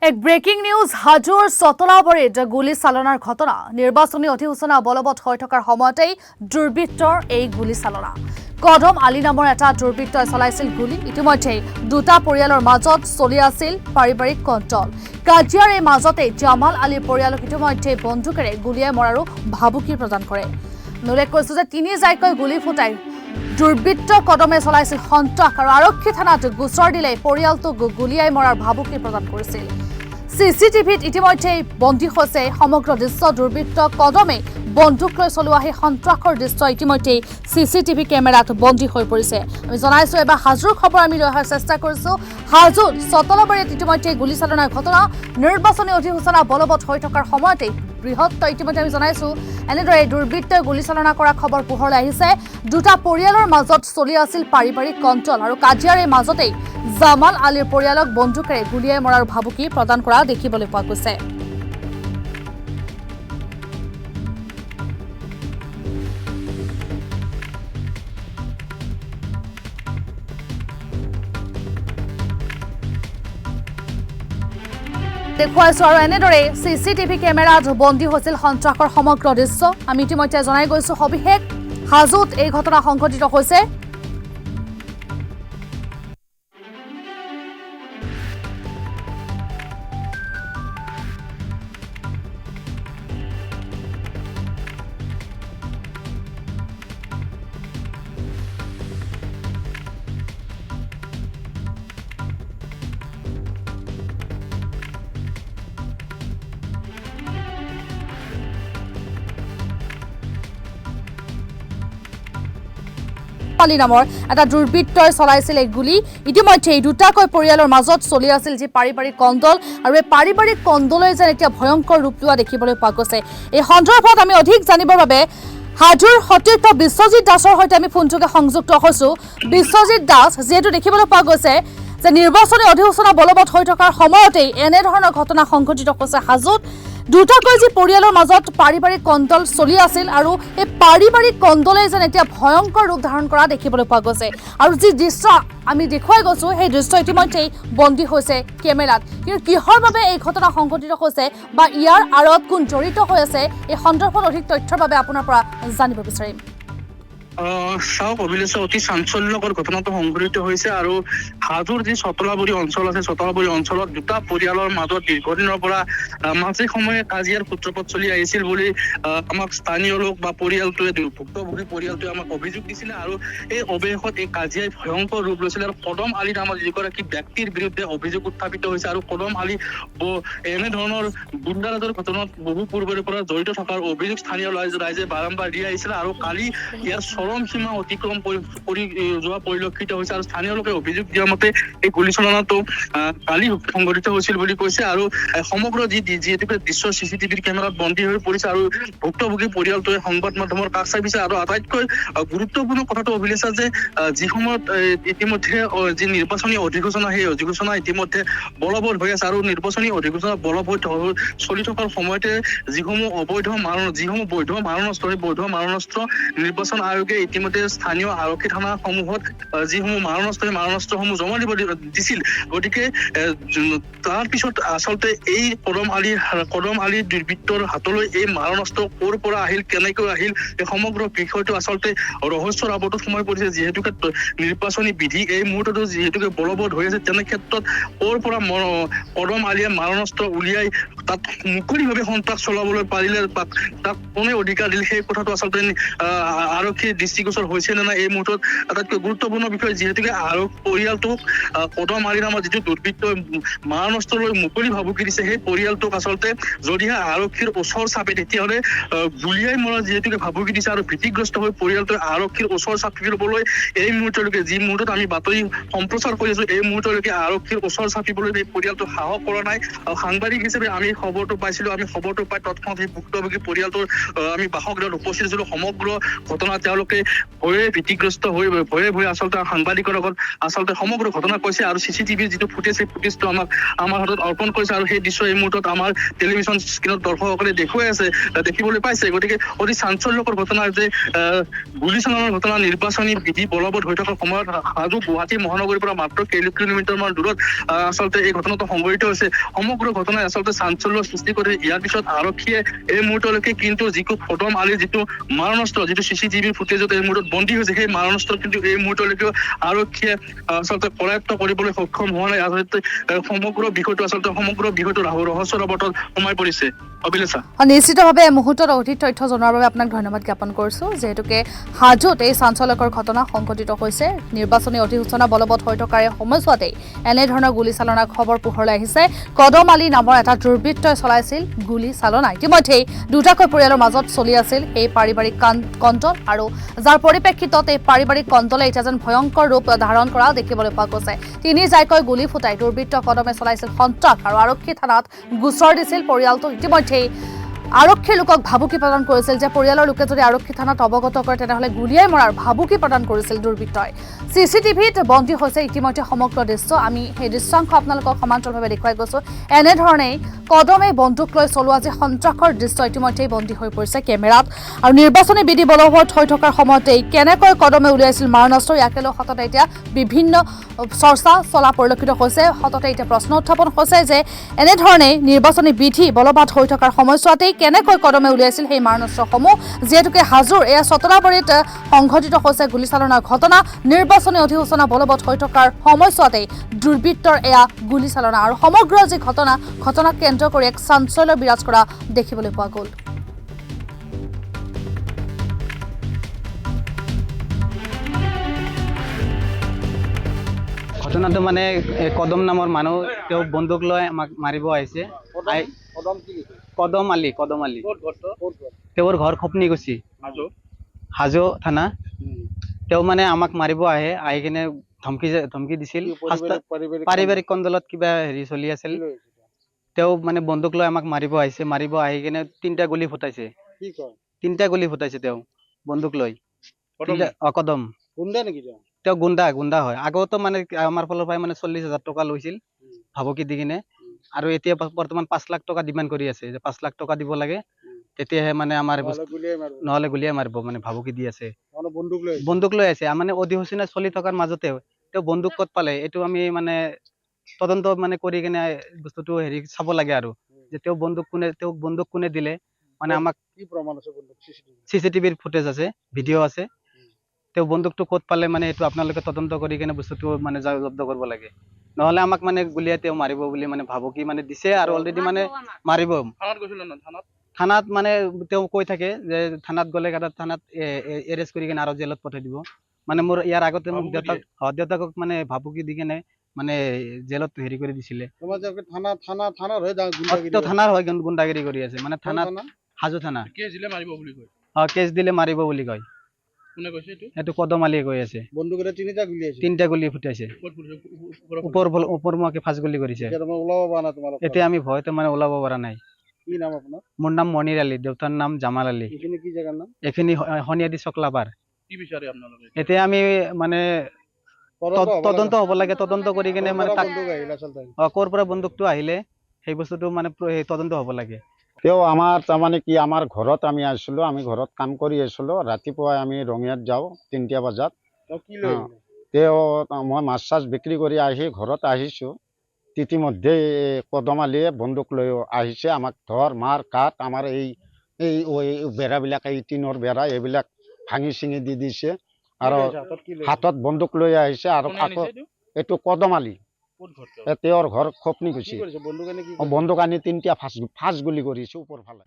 এক breaking news হাজোৰ চতলাবাৰীত গুলী চালনাৰ ঘটনা নিৰ্বাচনী অধিসূচনা বলবৎ হৈ থকাৰ সময়তেই দুৰ্বৃত্তৰ এই গুলী চালনা কদম আলী নামৰ এটা দুৰ্বৃত্তই চলাইছিল গুলী ইতিমধ্যে দুটা পৰিয়ালৰ মাজত চলি আছিল পাৰিবাৰিক কণ্ট্ৰল কাজিয়াৰ এই মাজতে জামাল আলীৰ পৰিয়ালক ইতিমধ্যে বন্দুকেৰে গুলীয়াই মৰাৰো ভাবুকি প্ৰদান কৰে উল্লেখ কৰিছো যে তিনি জাইকৈ গুলী ফুটাই দুৰ্বৃত্ত কদমে চলাইছিল সন্ত্ৰাস আৰু আৰক্ষী থানাত গোচৰ দিলে পৰিয়ালটোক গুলীয়াই মৰাৰ ভাবুকি প্ৰদান কৰিছিল চিচিটিভিত ইতিমধ্যে বন্দী হৈছে সমগ্ৰ দৃশ্য দুৰ্বৃত্ত কদমে বন্দুক লৈ চলোৱা সেই সন্ত্ৰাসৰ দৃশ্য ইতিমধ্যে চিচিটিভি কেমেৰাত বন্দী হৈ পৰিছে আমি জনাইছো এবাৰ হাজোৰ খবৰ আমি লৈ অহাৰ চেষ্টা কৰিছো হাজোৰ চতলাবাৰীত ইতিমধ্যে গুলী চালনাৰ ঘটনা নিৰ্বাচনী অধিসূচনা বলবৎ হৈ থকাৰ সময়তে বৃহত্ত ইতিমধ্যে আমি জনাইছো এনেদৰে দুৰ্বৃত্তই গুলী চালনা কৰা খবৰ পোহৰলৈ আহিছে দুটা পৰিয়ালৰ মাজত চলি আছিল পাৰিবাৰিক কণ্ট্ৰল আৰু কাজিয়াৰ এই মাজতেই জামাল আলীৰ পৰিয়ালক বন্দুকেৰে গুলীয়াই মৰাৰ ভাবুকি প্ৰদান কৰা দেখিবলৈ পোৱা গৈছে দেখুৱাইছো আৰু এনেদৰে চিচিটিভি কেমেৰাত বন্দী হৈছিল সন্ত্ৰাসৰ সমগ্ৰ দৃশ্য আমি ইতিমধ্যে জনাই গৈছো সবিশেষ হাজোত এই ঘটনা সংঘটিত হৈছে আলী নামৰ এটা দুৰ্বৃত্তই চলাইছিল এই গুলী ইতিমধ্যে দুটাকৈ পৰিয়ালৰ মাজত চলি আছিল যি পাৰিবাৰিক কন্দল আৰু এই পাৰিবাৰিক কন্দলৈ যেন এতিয়া ভয়ংকৰ ৰূপ লোৱা দেখিবলৈ পোৱা গৈছে এই সন্দৰ্ভত আমি অধিক জানিবৰ বাবে হাজোৰ সতীৰ্থ বিশ্বজিৎ দাসৰ সৈতে আমি ফোনযোগে সংযুক্ত হৈছো বিশ্বজিৎ দাস যেহেতু দেখিবলৈ পোৱা গৈছে যে নিৰ্বাচনী অধিসূচনা বলবৎ হৈ থকাৰ সময়তেই এনেধৰণৰ ঘটনা সংঘটিত হৈছে হাজোত দুটাকৈ যি পৰিয়ালৰ মাজত পাৰিবাৰিক কন্দল চলি আছিল আৰু এই পাৰিবাৰিক কন্দলে যেন এতিয়া ভয়ংকৰ ৰূপ ধাৰণ কৰা দেখিবলৈ পোৱা গৈছে আৰু যি দৃশ্য আমি দেখুৱাই গৈছো সেই দৃশ্য ইতিমধ্যেই বন্দী হৈছে কেমেৰাত কিন্তু কিহৰ বাবে এই ঘটনা সংঘটিত হৈছে বা ইয়াৰ আঁৰত কোন জড়িত হৈ আছে এই সন্দৰ্ভত অধিক তথ্যৰ বাবে আপোনাৰ পৰা জানিব বিচাৰিম চাওক অভিলেখ অতি চাঞ্চল্যকৰ ঘটনাটো সংঘটিত হৈছে আৰু হাজোৰ যি চতলাবাৰী অঞ্চল আছে চতলাবাৰী অঞ্চলত দুটা পৰিয়ালৰ মাজত দীৰ্ঘদিনৰ পৰা মাজে সময়ে কাজিয়াৰ সূত্ৰপাত চলি আহিছিল বুলি আমাক স্থানীয় লোক বা পৰিয়ালটোৱে ভুক্তভোগী পৰিয়ালটোৱে আমাক অভিযোগ দিছিলে আৰু এই অৱশেষত এই কাজিয়াই ভয়ংকৰ ৰূপ লৈছিলে আৰু কদম আলী নামৰ যিগৰাকী ব্যক্তিৰ বিৰুদ্ধে অভিযোগ উত্থাপিত হৈছে আৰু কদম আলী এনেধৰণৰ গুণ্ডাৰাজৰ ঘটনাত বহু পূৰ্বৰে পৰা জড়িত থকাৰ অভিযোগ স্থানীয় ৰাইজে বাৰম্বাৰ দি আহিছিলে আৰু কালি ইয়াৰ চৰম সীমা অতিক্ৰম কৰি যোৱা পৰিলক্ষিত হৈছে আৰু স্থানীয় লোকে অভিযোগ দিয়া মতে এই গুলীচালনাটো কালি সংঘটিত হৈছিল বুলি কৈছে আৰু সমগ্ৰ যিহেতুকে দৃশ্য চিচিটিভিৰ কেমেৰাত বন্দী হৈ পৰিছে আৰু ভুক্তভোগী পৰিয়ালটোৱে সংবাদ মাধ্যমৰ কাষ চাপিছে আৰু আটাইতকৈ গুৰুত্বপূৰ্ণ কথাটো অভিলেখ যে যি সময়ত ইতিমধ্যে যি নিৰ্বাচনী অধিসূচনা সেই অধিসূচনা ইতিমধ্যে বলবৎ হৈ আছে আৰু নিৰ্বাচনী অধিসূচনা বলবৎ চলি থকাৰ সময়তে যিসমূহ বৈধ মাৰণাস্ত্ৰ সেই বৈধ মাৰণাস্ত্ৰ নিৰ্বাচন আয়োগে ইতিমধ্যে স্থানীয় আৰক্ষী থানাসমূহত যিসমূহ মাৰণাস্ত্ৰসমূহ জমা দিব দিছিল গতিকে তাৰ পিছত আচলতে এই কদম আলীৰ দুৰ্বৃত্তৰ হাতলৈ এই মাৰণাস্ত্ৰ ক'ৰ পৰা আহিল কেনেকৈ আহিল এই সমগ্ৰ বিষয়টো আচলতে ৰহস্যৰ আৱৰ্তত সোমাই পৰিছে যিহেতুকে নিৰ্বাচনী বিধি এই মুহূৰ্ততো যিহেতুকে বলবৎ হৈ আছে তেনে ক্ষেত্ৰত ক'ৰ পৰা কদম আলীয়ে মাৰণাস্ত্ৰ উলিয়াই তাত মুকলিভাৱে সন্ত্ৰাস চলাবলৈ পাৰিলে তাক কোনে অধিকাৰ দিলে সেই কথাটো আচলতে আৰক্ষীৰ দৃষ্টিগোচৰ হৈছে নে নাই এই মুহূৰ্তত আটাইতকৈ গুৰুত্বপূৰ্ণ বিষয় যিহেতুকে পৰিয়ালটোক কদম আলী নামৰ যিটো দুৰ্বৃত্ত মাৰণাস্ত্ৰ লৈ মুকলি ভাবুকি দিছে সেই পৰিয়ালটোক আচলতে যদিহে আৰক্ষীৰ ওচৰ চাপে তেতিয়াহ'লে গুলীয়াই মৰা যিহেতুকে ভাবুকি দিছে আৰু ভীতিগ্ৰস্ত হৈ পৰিয়ালটোৱে আৰক্ষীৰ ওচৰ চাপি ল'বলৈ এই মুহূৰ্তলৈকে যি মুহূৰ্তত আমি বাতৰি সম্প্ৰচাৰ কৰি আছো এই মুহূৰ্তলৈকে আৰক্ষীৰ ওচৰ চাপিবলৈ এই পৰিয়ালটো সাহস কৰা নাই আৰু সাংবাদিক হিচাপে আমি খবৰটো পাইছিলো আমি খবৰটো পাই তৎক্ষণাত সেই ভুক্তভোগী পৰিয়ালটোৰ আমি বাসগৃহত উপস্থিত হৈছিলো সমগ্ৰ ঘটনা তেওঁলোকে আচলতে ভয়ে ভীতিগ্ৰস্ত হৈ ভয়ে আচলতে সাংবাদিকৰ আগত আচলতে সমগ্ৰ ঘটনা কৈছে আৰু চিচিটিভিৰ যিটো ফুটেজ সেই ফুটেজটো আমাৰ হাতত অৰ্পণ কৰিছে আৰু সেই দৃশ্য এই মুহূৰ্তত আমাৰ টেলিভিশ্যন স্ক্ৰীণত দৰ্শকসকলে দেখুৱাই আছে, দেখিবলৈ পাইছে। গতিকে অতি চাঞ্চল্যকৰ ঘটনা যে গুলীচালনাৰ ঘটনা নিৰ্বাচনী বিধি বলবৎ হৈ থকাৰ সময়ত হাজো গুৱাহাটী মহানগৰীৰ পৰা মাত্ৰ কিলোমিটাৰ মান দূৰত আচলতে এই ঘটনাটো সংঘটিত হৈছে। সমগ্ৰ ঘটনাই আচলতে চাঞ্চল্যৰ সৃষ্টি কৰি ইয়াৰ পিছত আৰক্ষীয়ে এই মুহূৰ্তলৈকে কিন্তু যিটো কদম আলীৰ যিটো মাৰণাস্ত্ৰ যিটো চিচিটিভিৰ ফুটেজত এই মুহূৰ্তত বন্দী হৈছে, সেই মাৰণাস্ত্ৰ কিন্তু এই মুহূৰ্তলৈকেও আৰক্ষীয়ে আচলতে কৰায়ত্ব কৰিবলৈ সক্ষম হোৱা নাই। আচলতে সমগ্ৰ বিষয়টো ৰহস্যৰ আৱৰ্তত সোমাই পৰিছে। অভিলেখা নিশ্চিতভাৱে এই মুহূৰ্তত অধিক তথ্য জনোৱাৰ বাবে আপোনাক ধন্যবাদ জ্ঞাপন কৰিছোঁ। যিহেতুকে হাজোত এই চাঞ্চল্যকৰ ঘটনা সংঘটিত হৈছে, নিৰ্বাচনী অধিসূচনা বলবৎ হৈ থকাৰ সময়ছোৱাতেই এনেধৰণৰ গুলীচালনাৰ খবৰ পোহৰলৈ আহিছে। কদম আলী নামৰ এটা দুৰ্বৃত্তই চলাইছিল গুলীচালনা। ইতিমধ্যেই দুটাকৈ পৰিয়ালৰ মাজত চলি আছিল এই পাৰিবাৰিক কণ্টল, আৰু যাৰ পৰিপ্ৰেক্ষিতত এই পাৰিবাৰিক কণ্টলে এতিয়া যেন ভয়ংকৰ ৰূপ ধাৰণ কৰা দেখিবলৈ পোৱা গৈছে। তিনি জাইকৈ গুলী ফুটাই দুৰ্বৃত্ত কদমে চলাইছিল সন্ত্ৰাস আৰু আৰক্ষী থানাত গোচৰ দিছিল পৰিয়ালটো। ইতিমধ্যেই আৰক্ষীৰ লোকক ভাবুকি প্ৰদান কৰিছিল যে পৰিয়ালৰ লোকে যদি আৰক্ষী থানাত অৱগত কৰে তেনেহ'লে গুলীয়াই মৰাৰ ভাবুকি প্ৰদান কৰিছিল দুৰ্বৃত্তই। চিচিটিভিত বন্দী হৈছে ইতিমধ্যে সমগ্ৰ দৃশ্য। আমি সেই দৃশ্যাংশ আপোনালোকক সমান্তৰালভাৱে দেখুৱাই গৈছোঁ। এনেধৰণেই কদমে বন্দুক লৈ চলোৱা যি সন্ত্ৰাসৰ দৃশ্য ইতিমধ্যেই বন্দী হৈ পৰিছে কেমেৰাত। আৰু নিৰ্বাচনী বিধি বলবৎ হৈ থকাৰ সময়তেই কেনেকৈ কদমে উলিয়াইছিল মাৰণাস্ত্ৰ, ইয়াকে লৈ সততে এতিয়া বিভিন্ন চৰ্চা চলা পৰিলক্ষিত হৈছে। সততে এতিয়া প্ৰশ্ন উত্থাপন হৈছে যে এনেধৰণেই নিৰ্বাচনী বিধি বলবৎ হৈ থকাৰ সময়ছোৱাতেই কেনেকৈ কদমে উলিয়াইছিল সেই মাৰণাস্ত্ৰসমূহ। যিহেতুকে হাজোৰ এয়া চতলাবাৰীত সংঘটিত হৈছে গুলীচালনাৰ ঘটনা। নিৰ্বাচনী অধিসূচনা বলবৎ হৈ থকাৰ সময়ছোৱাতেই দুৰ্বৃত্তৰ এয়া গুলীচালনা আৰু সমগ্ৰ যি ঘটনাক কেন্দ্ৰ কৰি এক চাঞ্চল্য বিৰাজ কৰা দেখিবলৈ পোৱা গ'ল। ঘটনাটো মানে কদম নামৰ মানুহ, তেওঁ বন্দুক লৈ আমাক মাৰিব আহিছে। কদম আলী তেওঁৰ ঘৰ খপনিগুছি, হাজো থানা। তেওঁ মানে আমাক মাৰিব আহি কিনে ধমকি দিছিল। পাৰিবাৰিক কন্দলত কিবা হেৰি চলি আছিল। তেওঁ মানে বন্দুক লৈ আমাক মাৰিব আহিছে। মাৰিব আহি কিনে তিনিটা গুলি ফুটাইছে তেওঁ বন্দুক লৈ। কদম তেওঁ গুণ্ডা হয়। আগতো মানে আমাৰ ফালৰ পৰাই মানে 40,000 টকা লৈছিল ভাবুকি দি কিনে, আৰু এতিয়া বৰ্তমান 5 লাখ টকা ডিমাণ্ড কৰি আছে যে 5 লাখ টকা দিব লাগে, তেতিয়াহে মানে আমাৰ নহলে গুলিয়াই মাৰিব মানে ভাবুকি দি আছে। বন্দুক লৈ আছে মানে অধিসূচনা চলি থকাৰ মাজতে তেওঁ বন্দুক ক'ত পালে এইটো আমি মানে তদন্ত মানে কৰি কিনে বস্তুটো হেৰি চাব লাগে আৰু যে তেওঁ বন্দুক কোনে দিলে। মানে আমাক কি প্ৰমাণ আছে? চিচিটিভিৰ ফুটেজ আছে, ভিডিঅ' আছে। তেওঁ বন্দুকটো ক'ত পালে মানে এইটো আপোনালোকে তদন্ত কৰি কিনে বস্তুটো মানে জব্দ কৰিব লাগে, নহলে আমাক মানে গুলিয়াই তেওঁ মাৰিব বুলি মানে ভাবুকি মানে দিছে আৰু অলৰেডি মানে মাৰিব। থানাত মানে তেওঁ কৈ থাকে যে থানাত গ'লে থানাত এৰেষ্ট কৰি কিনে আৰু জেলত পঠাই দিব। মানে মোৰ ইয়াৰ আগতে মোক দেউতাকক মানে ভাবুকি দি কিনে মানে জেলত হেৰি কৰি দিছিলে। থানাৰ হয় গুণ্ডাগিৰি কৰি আছে মানে থানাত, হাজো থানা। কেছ দিলে মাৰিব বুলি কয়। এইটো কদম আলীয়ে কৈ আছে। তিনিটা গুলি ফুটাইছে, ওপৰমুৱাকে 5 গুলি কৰিছে। এতিয়া আমি ভয়তে মানে ওলাব পৰা নাই। মোৰ নাম মনিৰ আলী, দেউতাৰ নাম জামাল আলী। এইখিনি শনিয়াদি চকলাবাৰ। এতিয়া আমি মানে তদন্ত হ'ব লাগে, তদন্ত কৰি কিনে মানে ক'ৰ পৰা বন্দুকটো আহিলে সেই বস্তুটো মানে তদন্ত হ'ব লাগে। তেওঁ আমাৰ তাৰমানে কি আমাৰ ঘৰত আমি আছিলোঁ, আমি ঘৰত কাম কৰি আছিলোঁ। ৰাতিপুৱাই আমি ৰঙিয়াত যাওঁ 3টা বজাত। মই মাছ চাছ বিক্ৰী কৰি আহি ঘৰত আহিছোঁ, ইতিমধ্যে কদম আলীয়ে বন্দুক লৈ আহিছে। আমাক ধৰ মাৰ কাট, আমাৰ এই বেৰাবিলাক, এই টিনৰ বেৰা এইবিলাক ভাঙি চিঙি দি দিছে আৰু হাতত বন্দুক লৈ আহিছে। আৰু আকৌ এইটো কদম আলী, তেওঁৰ ঘৰ খপনিগুছি। বন্দুক আনি 3টা ফাঁচ গুলি কৰিছে ওপৰ ফালে।